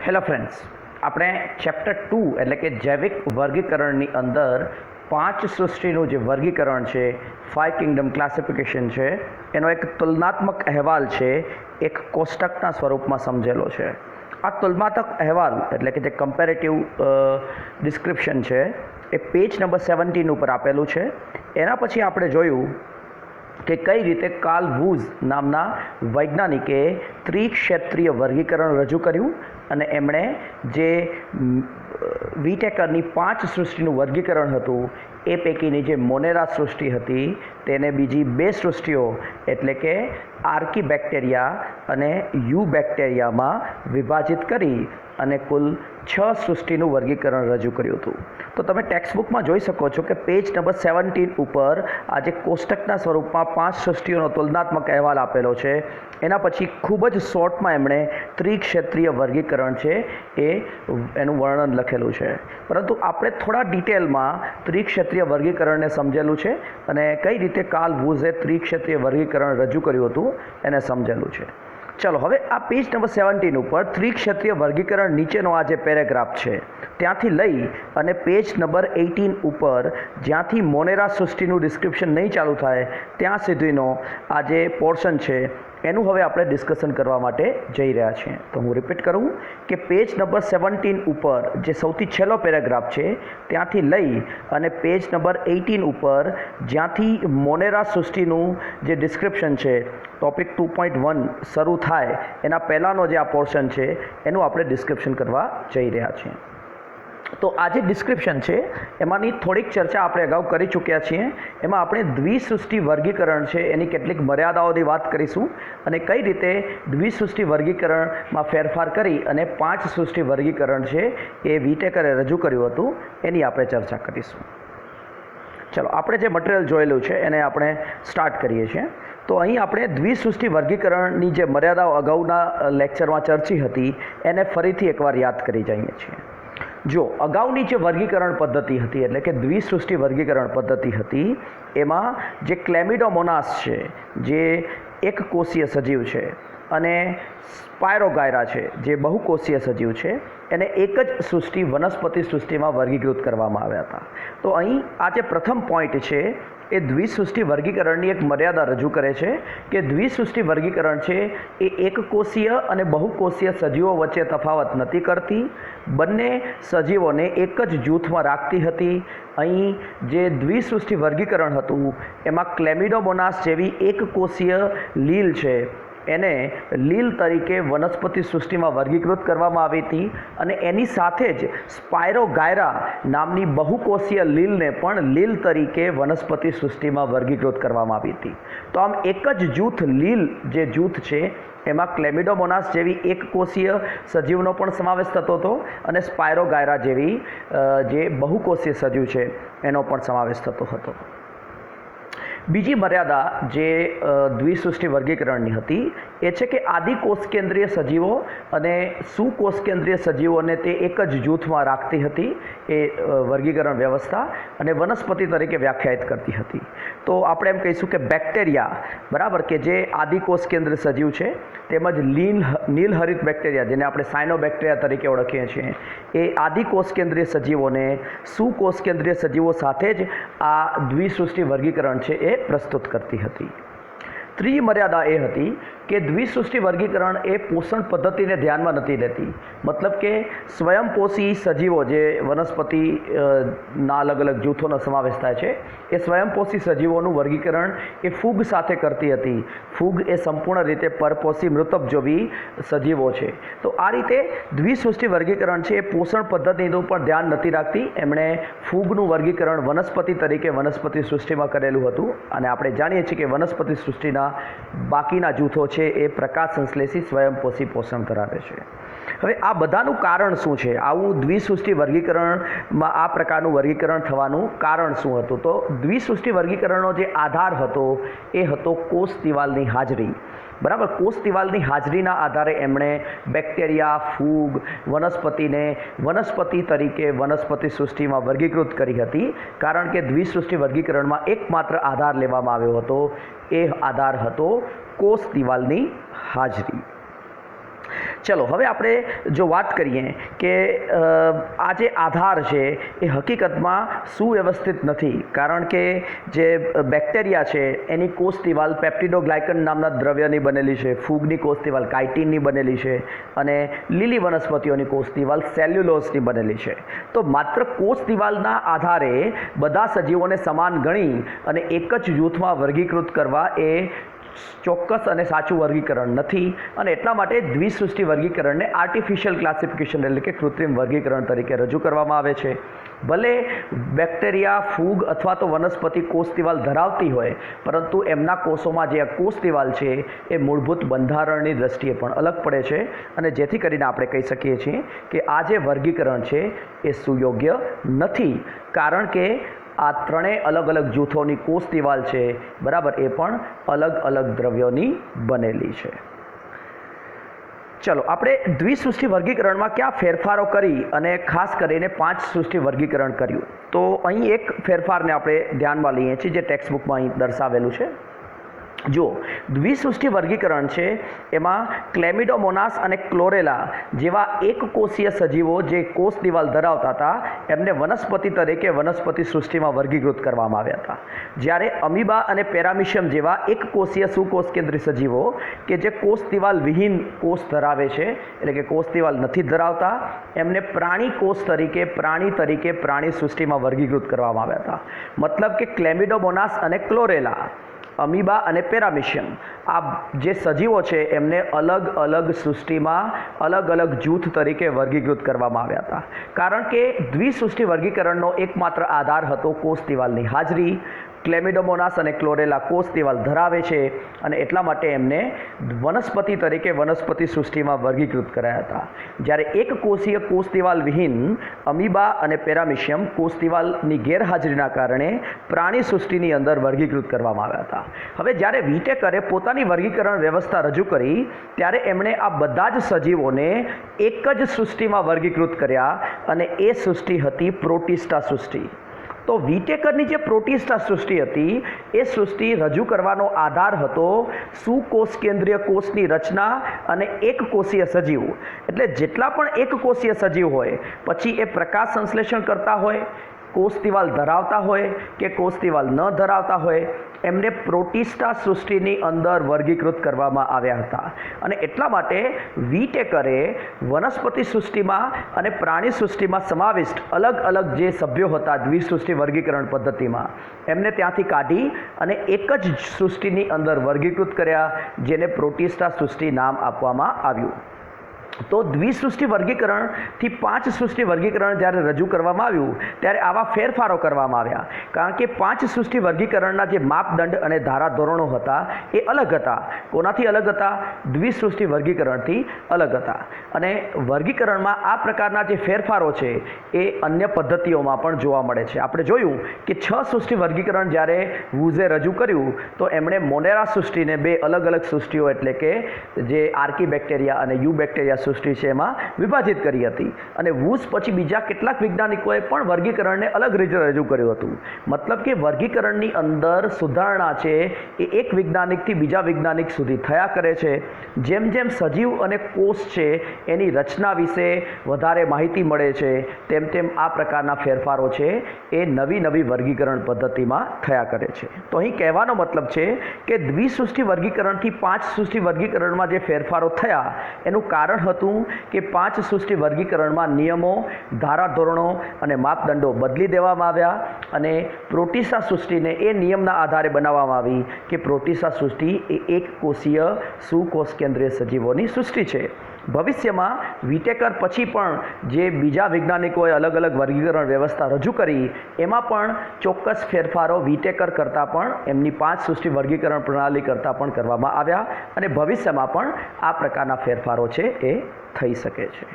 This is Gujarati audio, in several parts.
હેલો ફ્રેન્ડ્સ, આપણે ચેપ્ટર 2 એટલે કે જૈવિક વર્ગીકરણની અંદર 5 સૃષ્ટિનું જે વર્ગીકરણ છે, 5 કિંગડમ ક્લાસિફિકેશન છે, એનો એક તુલનાત્મક અહેવાલ છે, એક કોષ્ટકના સ્વરૂપમાં સમજેલો છે. આ તુલનાત્મક અહેવાલ એટલે કે જે કમ્પેરેટિવ ડિસ્ક્રિપ્શન છે એ પેજ નંબર 17 ઉપર આપેલું છે. એના પછી આપણે જોયું કે કઈ રીતે કાર્લ વુઝ નામના વૈજ્ઞાનિકે ત્રિક્ષેત્રીય વર્ગીકરણ રજૂ કર્યું અને એમણે જે વિટેકરની 5 સૃષ્ટિનું વર્ગીકરણ હતું એ પૈકીની જે મોનેરા સૃષ્ટિ હતી તેને બીજી 2 સૃષ્ટિઓ એટલે કે આર્કીબેક્ટેરિયા અને યુ બેક્ટેરિયામાં વિભાજિત કરી અને કુલ 6 સૃષ્ટિનું વર્ગીકરણ રજૂ કર્યું હતું. તો તમે ટેક્સ્ટબુકમાં જોઈ શકો છો કે પેજ નંબર 17 ઉપર આજે કોષ્ટકના સ્વરૂપમાં 5 સૃષ્ટિઓનો તુલનાત્મક અહેવાલ આપેલો છે. એના પછી ખૂબ જ શોર્ટમાં એમણે ત્રિક્ષેત્રીય વર્ગીકરણ છે એ એનું વર્ણન લખેલું છે. પરંતુ આપણે થોડા ડિટેલમાં ત્રિક્ષેત્રીય વર્ગીકરણને સમજેલું છે અને કઈ રીતે કાર્લ વુઝે ત્રિક્ષેત્રીય વર્ગીકરણ રજૂ કર્યું હતું એને સમજેલું છે. ચલો, હવે આ પેજ નંબર 17 ઉપર ત્રિક્ષેત્રીય વર્ગીકરણ નીચેનો આ જે પેરેગ્રાફ છે ત્યાંથી લઈ અને પેજ નંબર 18 ઉપર જ્યાંથી મોનેરા સૃષ્ટિનું ડિસ્ક્રિપ્શન નહીં ચાલુ થાય ત્યાં સુધીનો આ જે પોર્શન છે એનું હવે આપણે ડિસ્કશન કરવા માટે જઈ રહ્યા છીએ. તો હું રિપીટ કરું કે પેજ નંબર 17 ઉપર જે સૌથી છેલ્લો પેરેગ્રાફ છે ત્યાંથી લઈ અને પેજ નંબર 18 ઉપર જ્યાંથી મોનેરા સૃષ્ટિનું જે ડિસ્ક્રિપ્શન છે ટોપિક 2.1 શરૂ થાય એના પહેલાંનો જે આ પોર્શન છે એનું આપણે ડિસ્ક્રિપ્શન કરવા જઈ રહ્યા છીએ. તો આ જે ડિસ્ક્રિપ્શન છે એમાંની થોડીક ચર્ચા આપણે અગાઉ કરી ચૂક્યા છીએ. એમાં આપણે દ્વિસૃષ્ટિ વર્ગીકરણ છે એની કેટલીક મર્યાદાઓની વાત કરીશું અને કઈ રીતે દ્વિસૃષ્ટિ વર્ગીકરણમાં ફેરફાર કરી અને 5 સૃષ્ટિ વર્ગીકરણ છે એ વિટેકરે રજૂ કર્યું હતું એની આપણે ચર્ચા કરીશું. ચલો, આપણે જે મટીરિયલ જોયેલું છે એને આપણે સ્ટાર્ટ કરીએ છીએ. તો અહીં આપણે દ્વિસૃષ્ટિ વર્ગીકરણની જે મર્યાદાઓ અગાઉના લેક્ચરમાં ચર્ચી હતી એને ફરીથી એકવાર યાદ કરી જઈએ છીએ. જો અગાઉની જે વર્ગીકરણ પદ્ધતિ હતી એટલે કે દ્વિસૃષ્ટિ વર્ગીકરણ પદ્ધતિ હતી એમાં જે ક્લેમિડોમોનાસ છે જે એક કોષીય સજીવ છે અને સ્પાયરોગાયરા છે જે બહુકોષીય સજીવ છે એને એક જ સૃષ્ટિ વનસ્પતિ સૃષ્ટિમાં વર્ગીકૃત કરવામાં આવ્યા હતા. તો અહીં આ જે પ્રથમ પોઈન્ટ છે એ દ્વિસૃષ્ટિ વર્ગીકરણની એક મર્યાદા રજૂ કરે છે કે દ્વિસૃષ્ટિ વર્ગીકરણ છે એ એકકોષીય અને બહુકોષીય સજીવો વચ્ચે તફાવત નથી કરતી, બંને સજીવોને એક જ જૂથમાં રાખતી હતી. અહીં જે દ્વિસૃષ્ટિ વર્ગીકરણ હતું એમાં ક્લેમિડોમોનાસ જેવી એકકોષીય લીલ છે એને લીલ તરીકે વનસ્પતિ સૃષ્ટિમાં વર્ગીકૃત કરવામાં આવી હતી અને એની સાથે જ સ્પાયરોગાયરા નામની બહુકોષીય લીલને પણ લીલ તરીકે વનસ્પતિ સૃષ્ટિમાં વર્ગીકૃત કરવામાં આવી હતી. તો આમ એક જ જૂથ લીલ જે જૂથ છે એમાં ક્લેમિડોમોનાસ જેવી એકકોષીય સજીવનો પણ સમાવેશ થતો હતો અને સ્પાયરોગાયરા જેવી જે બહુકોષીય સજીવ છે એનો પણ સમાવેશ થતો હતો. બીજી મર્યાદા જે દ્વિસૃષ્ટિ વર્ગીકરણની હતી એ છે કે આદિકોષ કેન્દ્રીય સજીવો અને સુકોષ કેન્દ્રીય સજીવોને તે એક જ જૂથમાં રાખતી હતી એ વર્ગીકરણ વ્યવસ્થા અને વનસ્પતિ તરીકે વ્યાખ્યાયિત કરતી હતી. તો આપણે એમ કહીશું કે બેક્ટેરિયા બરાબર કે જે આદિકોષ કેન્દ્રીય સજીવ છે તેમજ નીલહરિત બેક્ટેરિયા જેને આપણે સાયનોબેક્ટેરિયા તરીકે ઓળખીએ છીએ એ આદિકોષ કેન્દ્રીય સજીવોને સુકોષ કેન્દ્રીય સજીવો સાથે જ આ દ્વિસૃષ્ટિ વર્ગીકરણ છે એ પ્રસ્તુત કરતી હતી. ત્રીજી મર્યાદા એ હતી કે દ્વિસૃષ્ટિ વર્ગીકરણ એ પોષણ પદ્ધતિને ધ્યાનમાં નથી લેતી. મતલબ કે સ્વયંપોષી સજીવો જે વનસ્પતિના અલગ અલગ જૂથોનો સમાવેશ થાય છે એ સ્વયંપોષી સજીવોનું વર્ગીકરણ એ ફૂગ સાથે કરતી હતી. ફૂગ એ સંપૂર્ણ રીતે પરપોષી મૃતોપજીવી સજીવો છે. તો આ રીતે દ્વિસૃષ્ટિ વર્ગીકરણ છે એ પોષણ પદ્ધતિનું પણ ધ્યાન નથી રાખતી. એમણે ફૂગનું વર્ગીકરણ વનસ્પતિ તરીકે વનસ્પતિ સૃષ્ટિમાં કરેલું હતું અને આપણે જાણીએ છીએ કે વનસ્પતિ સૃષ્ટિના બાકીના જૂથો છે એ પ્રકાશ સંશ્લેષી સ્વયંપોષી પોષણ ધરાવે છે. હવે આ બધાનું કારણ શું છે? આવું દ્વિસૃષ્ટિ વર્ગીકરણમાં આ પ્રકારનું વર્ગીકરણ થવાનું કારણ શું હતું? તો દ્વિસૃષ્ટિ વર્ગીકરણનો જે આધાર હતો એ હતો કોષ દિવાલની હાજરી. બરાબર, કોષ દિવાલની હાજરીના આધારે એમણે બેક્ટેરિયા, ફૂગ, વનસ્પતિને વનસ્પતિ તરીકે વનસ્પતિ સૃષ્ટિમાં વર્ગીકૃત કરી હતી. કારણ કે દ્વિસૃષ્ટિ વર્ગીકરણમાં એકમાત્ર આધાર લેવામાં આવ્યો હતો, એ આધાર હતો કોષ દિવાલની હાજરી. ચલો હવે આપણે જો વાત કરીએ કે આ જે આધાર છે એ હકીકતમાં સુવ્યવસ્થિત નથી, કારણ કે જે બેક્ટેરિયા છે એની કોષ દિવાલ પેપ્ટિડોગ્લાયકન નામના દ્રવ્યની બનેલી છે, ફૂગની કોષ દિવાલ કાઇટિનની બનેલી છે અને લીલી વનસ્પતિઓની કોષ દિવાલ સેલ્યુલોઝની બનેલી છે. તો માત્ર કોષ દિવાલના આધારે બધા સજીવોને સમાન ગણી અને એક જ જૂથમાં વર્ગીકૃત કરવા એ ચોક્કસ અને સાચું વર્ગીકરણ નથી, અને એટલા માટે દ્વિસૃષ્ટિ વર્ગીકરણને આર્ટિફિશિયલ ક્લાસિફિકેશન એટલે કે કૃત્રિમ વર્ગીકરણ તરીકે રજૂ કરવામાં આવે છે. ભલે બેક્ટેરિયા, ફૂગ અથવા તો વનસ્પતિ કોષ દિવાલ ધરાવતી હોય, પરંતુ એમના કોષોમાં જે કોષ દિવાલ છે એ મૂળભૂત બંધારણની દ્રષ્ટિએ પણ અલગ પડે છે, અને જેથી કરીને આપણે કહી શકીએ છીએ કે આ જે વર્ગીકરણ છે એ સુયોગ્ય નથી, કારણ કે આ ત્રણેય અલગ અલગ જૂથોની કોષ દિવાલ છે, બરાબર, એ પણ અલગ અલગ દ્રવ્યોની બનેલી છે. ચલો આપણે દ્વિસૃષ્ટિ વર્ગીકરણમાં ક્યાં ફેરફારો કરી અને ખાસ કરીને 5 સૃષ્ટિ વર્ગીકરણ કર્યું. તો અહીં એક ફેરફારને આપણે ધ્યાનમાં લઈએ છીએ જે ટેક્સ્ટ બુકમાં અહીં દર્શાવેલું છે. જો દ્વિસૃષ્ટિ વર્ગીકરણ છે એમાં ક્લેમિડોમોનાસ અને ક્લોરેલા જેવા એકકોષીય સજીવો જે કોષ દિવાલ ધરાવતા હતા એમને વનસ્પતિ તરીકે વનસ્પતિ સૃષ્ટિમાં વર્ગીકૃત કરવામાં આવ્યા હતા, જ્યારે અમીબા અને પેરામિશિયમ જેવા એકકોષીય સુકોષ કેન્દ્રી સજીવો કે જે કોષ દિવાલ વિહીન કોષ ધરાવે છે એટલે કે કોષ દિવાલ નથી ધરાવતા એમને પ્રાણી કોષ તરીકે પ્રાણી સૃષ્ટિમાં વર્ગીકૃત કરવામાં આવ્યા હતા. મતલબ કે ક્લેમિડોમોનાસ અને ક્લોરેલા, અમીબા અને પેરામિશિયમ આ જે સજીવો છે એમને અલગ અલગ સૃષ્ટિમાં અલગ અલગ જૂથ તરીકે વર્ગીકૃત કરવામાં આવ્યા હતા, કારણ કે દ્વિસૃષ્ટિ વર્ગીકરણનો એકમાત્ર આધાર હતો કોષ દિવાલની હાજરી. ક્લેમિડોમોનાસ અને ક્લોરેલા કોષ દિવાલ ધરાવે છે અને એટલા માટે એમને વનસ્પતિ તરીકે વનસ્પતિ સૃષ્ટિમાં વર્ગીકૃત કરાયા હતા, જ્યારે એક કોષીય કોષ દિવાલ વિહીન અમીબા અને પેરામિશિયમ કોષ દિવાલની ગેરહાજરીના કારણે પ્રાણી સૃષ્ટિની અંદર વર્ગીકૃત કરવામાં આવ્યા હતા. હવે જ્યારે વિટેકરે પોતાની વર્ગીકરણ વ્યવસ્થા રજૂ કરી ત્યારે એમણે આ બધા જ સજીવોને એક જ સૃષ્ટિમાં વર્ગીકૃત કર્યા અને એ સૃષ્ટિ હતી પ્રોટિસ્ટા સૃષ્ટિ. તો વિટેકરની જે પ્રોટિસ્ટા સૃષ્ટિ હતી એ સૃષ્ટિ રજૂ કરવાનો આધાર હતો સુકોષ કેન્દ્રીય કોષની રચના અને એકકોષીય સજીવ, એટલે જેટલા પણ એકકોષીય સજીવ હોય પછી એ પ્રકાશ સંશ્લેષણ કરતા હોય, કોષ દિવાલ ધરાવતા હોય કે કોષ દિવાલ ન ધરાવતા હોય, એમને પ્રોટિસ્ટા સૃષ્ટિની અંદર વર્ગીકૃત કરવામાં આવ્યા હતા. અને એટલા માટે વિટેકરે વનસ્પતિ સૃષ્ટિમાં અને પ્રાણી સૃષ્ટિમાં સમાવિષ્ટ અલગ અલગ જે સભ્યો હતા દ્વિસૃષ્ટિ વર્ગીકરણ પદ્ધતિમાં એમને ત્યાંથી કાઢી અને એક જ સૃષ્ટિની અંદર વર્ગીકૃત કર્યા, જેને પ્રોટિસ્ટા સૃષ્ટિ નામ આપવામાં આવ્યું. તો દ્વિસૃષ્ટિ વર્ગીકરણથી 5 સૃષ્ટિ વર્ગીકરણ જ્યારે રજૂ કરવામાં આવ્યું ત્યારે આવા ફેરફારો કરવામાં આવ્યા, કારણ કે 5 સૃષ્ટિ વર્ગીકરણના જે માપદંડ અને ધારાધોરણો હતા એ અલગ હતા. કોનાથી અલગ હતા? દ્વિસૃષ્ટિ વર્ગીકરણથી અલગ હતા. અને વર્ગીકરણમાં આ પ્રકારના જે ફેરફારો છે એ અન્ય પદ્ધતિઓમાં પણ જોવા મળે છે. આપણે જોયું કે 6 સૃષ્ટિ વર્ગીકરણ જ્યારે વુઝે રજૂ કર્યું તો એમણે મોનેરા સૃષ્ટિને 2 અલગ અલગ સૃષ્ટિઓ એટલે કે જે આર્કી બેક્ટેરિયા અને યુ બેક્ટેરિયા સૃષ્ટિ છે એમાં વિભાજિત કરી હતી. અને વુઝ પછી બીજા કેટલાક વૈજ્ઞાનિકોએ પણ વર્ગીકરણને અલગ રીતે રજૂ કર્યું હતું. મતલબ કે વર્ગીકરણની અંદર સુધારણા છે એ એક વૈજ્ઞાનિકથી બીજા વૈજ્ઞાનિક સુધી થયા કરે છે. જેમ જેમ સજીવ અને કોષ છે એની રચના વિશે વધારે માહિતી મળે છે તેમ તેમ આ પ્રકારના ફેરફારો છે એ નવી વર્ગીકરણ પદ્ધતિમાં થયા કરે છે. તો અહીં કહેવાનો મતલબ છે કે દ્વિસૃષ્ટિ વર્ગીકરણથી 5 સૃષ્ટિ વર્ગીકરણમાં જે ફેરફારો થયા એનું કારણ હતું કે 5 સૃષ્ટિ વર્ગીકરણમાં નિયમો, ધારાધોરણો અને માપદંડો બદલી દેવામાં આવ્યા અને પ્રોટિસ્ટા સૃષ્ટિને એ નિયમના આધારે બનાવવામાં આવી કે પ્રોટિસ્ટા સૃષ્ટિ એ એક કોષીય સુકોષ કેન્દ્રીય સજીવોની સૃષ્ટિ છે. ભવિષ્યમાં વિટેકર પછી પણ જે બીજા વૈજ્ઞાનિકોએ અલગ અલગ વર્ગીકરણ વ્યવસ્થા રજૂ કરી એમાં પણ ચોક્કસ ફેરફારો વિટેકર કરતાં પણ એમની 5 સૃષ્ટિ વર્ગીકરણ પ્રણાલી કરતાં પણ કરવામાં આવ્યા અને ભવિષ્યમાં પણ આ પ્રકારના ફેરફારો છે એ થઈ શકે છે.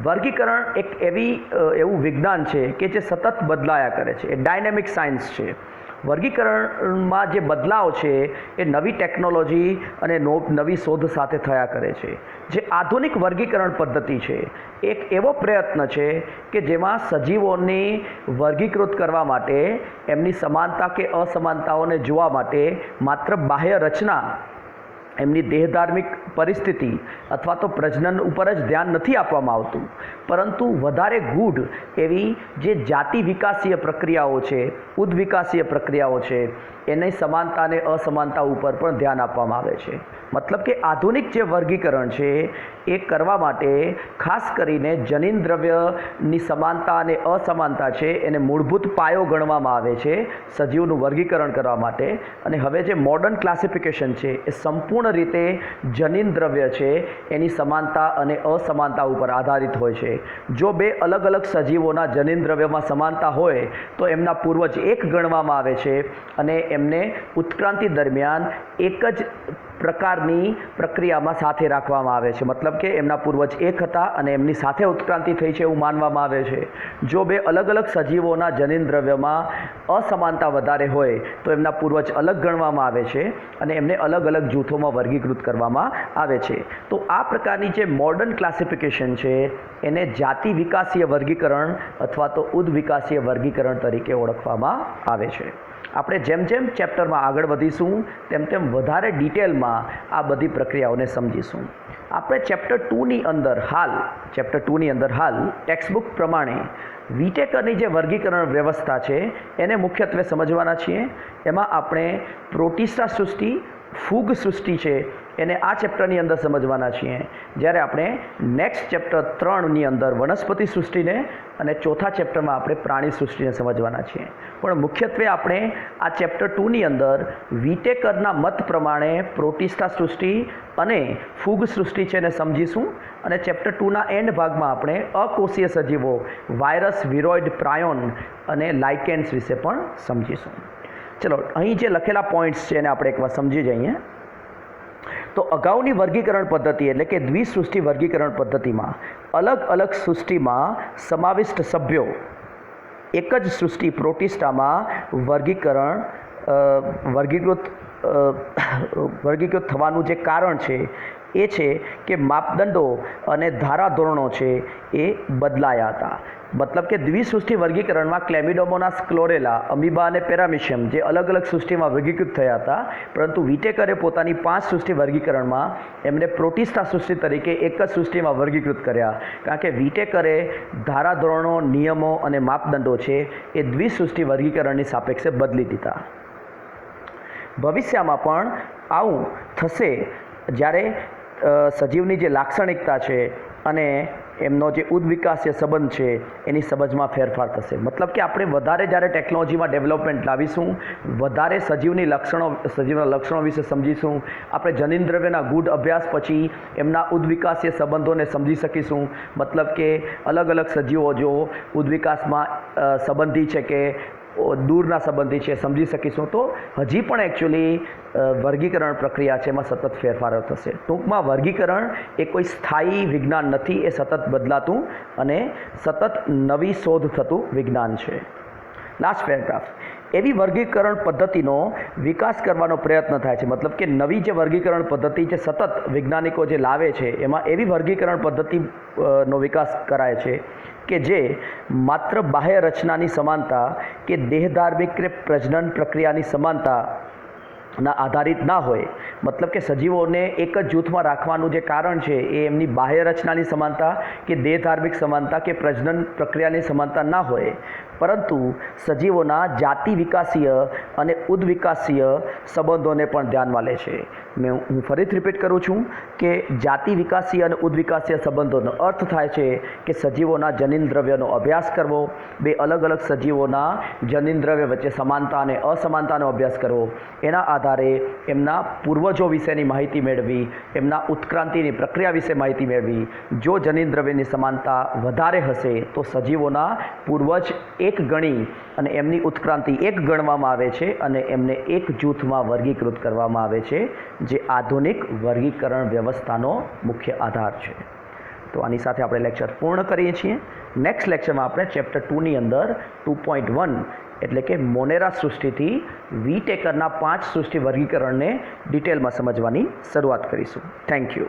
વર્ગીકરણ એક એવું વિજ્ઞાન છે કે જે સતત બદલાયા કરે છે. એ ડાયનેમિક સાયન્સ છે. વર્ગીકરણમાં જે બદલાવ છે એ નવી ટેકનોલોજી અને નવી શોધ સાથે થયા કરે છે. જે આધુનિક વર્ગીકરણ પદ્ધતિ છે એક એવો પ્રયત્ન છે કે જેમાં સજીવોની વર્ગીકૃત કરવા માટે એમની સમાનતા કે અસમાનતાઓને જોવા માટે માત્ર બાહ્ય રચના એમની દેહધાર્મિક પરિસ્થિતિ અથવા તો પ્રજનન ઉપર જ ધ્યાન નથી આપવામાં આવતું, પરંતુ વધારે ગૂઢ એવી જે જાતિ વિકાસીય પ્રક્રિયાઓ છે, ઉદ્વિકાસીય પ્રક્રિયાઓ છે, એની સમાનતા અને અસમાનતા ઉપર પણ ધ્યાન આપવામાં આવે છે. મતલબ કે આધુનિક જે વર્ગીકરણ છે એ કરવા માટે ખાસ કરીને જનીન દ્રવ્યની સમાનતા અને અસમાનતા છે એને મૂળભૂત પાયો ગણવામાં આવે છે સજીવનું વર્ગીકરણ કરવા માટે. અને હવે જે મોડર્ન ક્લાસિફિકેશન છે એ સંપૂર્ણ રીતે જનીન દ્રવ્ય છે એની સમાનતા અને અસમાનતા ઉપર આધારિત હોય છે. જો બે અલગ અલગ સજીવોના જનીન દ્રવ્યમાં સમાનતા હોય તો એમના પૂર્વજ એક ગણવામાં આવે છે અને એમને ઉત્ક્રાંતિ દરમિયાન એક જ પ્રકારની પ્રક્રિયામાં સાથે રાખવામાં આવે છે. મતલબ કે એમના પૂર્વજ એક હતા અને એમની સાથે ઉત્ક્રાંતિ થઈ છે એવું માનવામાં આવે છે. જો બે અલગ અલગ સજીવોના જનીન દ્રવ્યમાં અસમાનતા વધારે હોય તો એમના પૂર્વજ અલગ ગણવામાં આવે છે અને એમને અલગ અલગ જૂથોમાં વર્ગીકૃત કરવામાં આવે છે. તો આ પ્રકારની જે મોડર્ન ક્લાસિફિકેશન છે એને જાતિ વિકાસીય વર્ગીકરણ અથવા તો ઉદ્વિકાસીય વર્ગીકરણ તરીકે ઓળખવામાં આવે છે. આપણે જેમ જેમ ચેપ્ટરમાં આગળ વધીશું તેમ તેમ વધારે ડિટેલમાં આ બધી પ્રક્રિયાઓને સમજીશું. આપણે ચેપ્ટર 2ની અંદર હાલ ટેક્સ્ટબુક પ્રમાણે વિટેકરની જે વર્ગીકરણ વ્યવસ્થા છે એને મુખ્યત્વે સમજવાના છીએ. એમાં આપણે પ્રોટિસ્ટા સૃષ્ટિ, ફૂગ સૃષ્ટિ છે એને આ ચેપ્ટરની અંદર સમજવાના છીએ, જ્યારે આપણે નેક્સ્ટ ચેપ્ટર 3ની અંદર વનસ્પતિ સૃષ્ટિને અને ચોથા ચેપ્ટરમાં આપણે પ્રાણી સૃષ્ટિને સમજવાના છીએ. પણ મુખ્યત્વે આપણે આ ચેપ્ટર 2ની અંદર વિટેકરના મત પ્રમાણે પ્રોટિસ્ટા સૃષ્ટિ અને ફૂગ સૃષ્ટિ છે એને સમજીશું અને ચેપ્ટર 2ના એન્ડ ભાગમાં આપણે અકોષીય સજીવો, વાયરસ, વિરોઇડ, પ્રાયોન અને લાઇકેન્સ વિશે પણ સમજીશું. ચલો, અહીં જે લખેલા પોઈન્ટ્સ છે એને આપણે એકવાર સમજી જઈએ. તો અગાઉની વર્ગીકરણ પદ્ધતિ એટલે કે દ્વિસૃષ્ટિ વર્ગીકરણ પદ્ધતિમાં અલગ અલગ સૃષ્ટિમાં સમાવિષ્ટ સભ્યો એક જ સૃષ્ટિ પ્રોટિસ્ટામાં વર્ગીકૃત થવાનું જે કારણ છે એ છે કે માપદંડો અને ધારાધોરણો છે એ બદલાયા હતા. મતલબ કે દ્વિસૃષ્ટિ વર્ગીકરણમાં ક્લેમિડોમોનાસ, ક્લોરેલા, અમીબા અને પેરામિશિયમ જે અલગ અલગ સૃષ્ટિમાં વર્ગીકૃત થયા હતા, પરંતુ વિટેકરે પોતાની 5 સૃષ્ટિ વર્ગીકરણમાં એમને પ્રોટિસ્ટા સૃષ્ટિ તરીકે એક જ સૃષ્ટિમાં વર્ગીકૃત કર્યા, કારણ કે વિટેકરે ધારાધોરણો, નિયમો અને માપદંડો છે એ દ્વિસૃષ્ટિ વર્ગીકરણની સાપેક્ષે બદલી દીધા. ભવિષ્યમાં પણ આવું થશે જ્યારે સજીવની જે લાક્ષણિકતા છે અને એમનો જે ઉદ્વિકાસીય સંબંધ છે એની સમજમાં ફેરફાર થશે. મતલબ કે આપણે વધારે જ્યારે ટેકનોલોજીમાં ડેવલપમેન્ટ લાવીશું, વધારે સજીવના લક્ષણો વિશે સમજીશું, આપણે જનીન દ્રવ્યના ગૂઢ અભ્યાસ પછી એમના ઉદ્વિકાસીય સંબંધોને સમજી શકીશું. મતલબ કે અલગ અલગ સજીવો જો ઉદ્વિકાસમાં સંબંધી છે કે દૂરના સંબંધી છે સમજી શકીશું. તો હજી પણ એકચ્યુઅલી વર્ગીકરણ પ્રક્રિયા છે એમાં સતત ફેરફારો થશે. ટૂંકમાં વર્ગીકરણ એ કોઈ સ્થાયી વિજ્ઞાન નથી, એ સતત બદલાતું અને સતત નવી શોધ થતું વિજ્ઞાન છે. Last paragraph. એવી વર્ગીકરણ પદ્ધતિનો વિકાસ કરવાનો પ્રયત્ન થાય છે. મતલબ કે નવી જે વર્ગીકરણ પદ્ધતિ જે સતત વૈજ્ઞાનિકો જે લાવે છે એમાં એવી વર્ગીકરણ પદ્ધતિનો વિકાસ કરાય છે કે જે માત્ર બાહ્ય રચનાની સમાનતા કે દેહધાર્મિક કે પ્રજનન પ્રક્રિયાની સમાનતા ના આધારિત ના હોય. મતલબ કે સજીવોને એક જ જૂથમાં રાખવાનું જે કારણ છે એ એમની બાહ્ય રચનાની સમાનતા કે દેહધાર્મિક સમાનતા કે પ્રજનન પ્રક્રિયાની સમાનતા ના હોય, પરંતુ સજીવોના જાતિ વિકાસીય અને ઉદ્વિકાસીય સંબંધોને પણ ધ્યાનમાં લે છે. હું ફરીથી રિપીટ કરું છું કે જાતિ વિકાસીય અને ઉદ્વિકાસીય સંબંધોનો અર્થ થાય છે કે સજીવોના જનીન દ્રવ્યનો અભ્યાસ કરવો, બે અલગ અલગ સજીવોના જનીન દ્રવ્ય વચ્ચે સમાનતા અને અસમાનતાનો અભ્યાસ કરવો, એના આધારે એમના પૂર્વજો વિશેની માહિતી મેળવી, એમના ઉત્ક્રાંતિની પ્રક્રિયા વિશે માહિતી મેળવી. જો જનીન દ્રવ્યની સમાનતા વધારે હશે તો સજીવોના પૂર્વજ એક ગણી અને એમની ઉત્ક્રાંતિ એક ગણવામાં આવે છે અને એમને એક જૂથમાં વર્ગીકૃત કરવામાં આવે છે, જે આધુનિક વર્ગીકરણ વ્યવસ્થાનો મુખ્ય આધાર છે. તો આની સાથે આપણે લેક્ચર પૂર્ણ કરીએ છીએ. નેક્સ્ટ લેક્ચરમાં આપણે ચેપ્ટર 2ની અંદર 2.1 એટલે કે મોનેરા સૃષ્ટિથી વિટેકરના 5 સૃષ્ટિ વર્ગીકરણને ડિટેલમાં સમજવાની શરૂઆત કરીશું. Thank you.